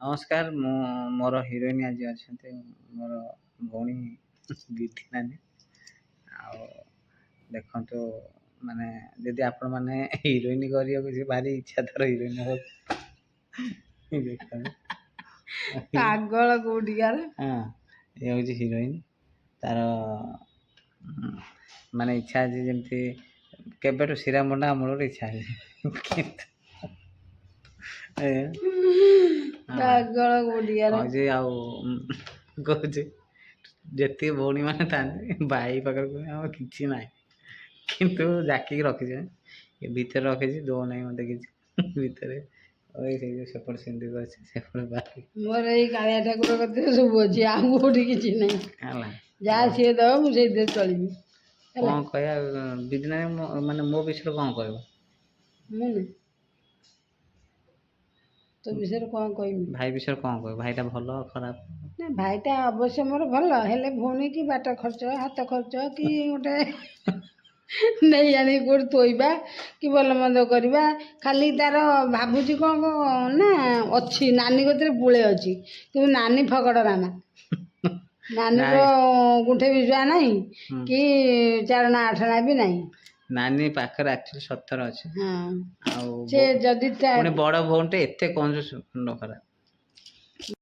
ନମସ୍କାର ମୁଁ ମୋର ହିରୋଇନ ଆଜି ଅଛନ୍ତି ମୋର ଭଉଣୀ ବିଧି ନାନୀ। ଆଉ ଦେଖନ୍ତୁ ମାନେ ଯଦି ଆପଣମାନେ ହିରୋଇନ କରିବାକୁ ସେ ଭାରି ଇଚ୍ଛା ତାର ହିରୋଇନ ହବାକୁ ଦେଖନ୍ତୁ ପାଗଳ କୋଉଠିକାର। ହଁ ଏ ହେଉଛି ହିରୋଇନ ତାର ମାନେ ଇଚ୍ଛା ଅଛି ଯେମିତି କେବେଠୁ ଶିରା ମୁଣ୍ଡା ମୂଳରୁ ଇଚ୍ଛା ଅଛି କିନ୍ତୁ ପାଗଳ କୋଉଠିକାର। କହୁଛି ଆଉ କହୁଛି ଯେତିକି ଭଉଣୀ ମାନେ ଥାନ୍ତି ଭାଇ ପାଖରେ କହୁଛି ଆମର କିଛି ନାହିଁ କିନ୍ତୁ ଜାକିକି ରଖିଛି ଏ ଭିତରେ ରଖିଛି ଦଉନାହିଁ ମତେ କିଛି ଭିତରେ ସେଇ ଯୋଉ ସେପଟେ ସିନ୍ଧୁକ ଅଛି ସେପଟେ ବାକି ମୋର ଏଇ କାଳିଆ ଠାକୁର କତିରେ ସବୁ ଅଛି ଆଉ କୋଉଠି କିଛି ନାହିଁ। ହେଲା ଯାହା ସିଏ ଦବ ମୁଁ ସେଇଥିରେ ଚଳିବି। କଣ କହିବା ବିଧି ନାନୀ ମାନେ ମୋ ବିଷୟରେ କଣ କହିବ? ମୁଁ ନା ତୋ ବିଷୟରେ କଣ କହିବି? ଭାଇ ବିଷୟରେ କଣ କହିବ? ଭାଇଟା ଭଲ ଖରାପ? ନା ଭାଇଟା ଅବଶ୍ୟ ମୋର ଭଲ, ହେଲେ ଭଉଣୀ କି ବାଟ ଖର୍ଚ୍ଚ ହାତ ଖର୍ଚ୍ଚ କି ଗୋଟେ ନେଇ ଆଣି କୋଉଠି ଥୋଇବା କି ଭଲ ମନ୍ଦ କରିବା ଖାଲି ତାର ଭାବୁଛି କଣ ନା ଅଛି ନାନୀ କତିରେ ପୁଳେ ଅଛି କିନ୍ତୁ ନାନୀ ଫକଡ଼ ନାମା ନାନୀର ଗୁଣ୍ଠେ ବିଜୁଆ ନାହିଁ କି ଚାରଣା ଆଠଣା ବି ନାହିଁ। ନାନୀ ପାଖରେ ଆକ୍ଚୁଆଲି 17 ଅଛି। ହଁ ଆଉ ସେ ଯଦି ପୁଣି ବଡ଼ ଭଉଣୀଟେ ଏତେ କଞ୍ଜୁସ ମୁଣ୍ଡ ଖରାପ।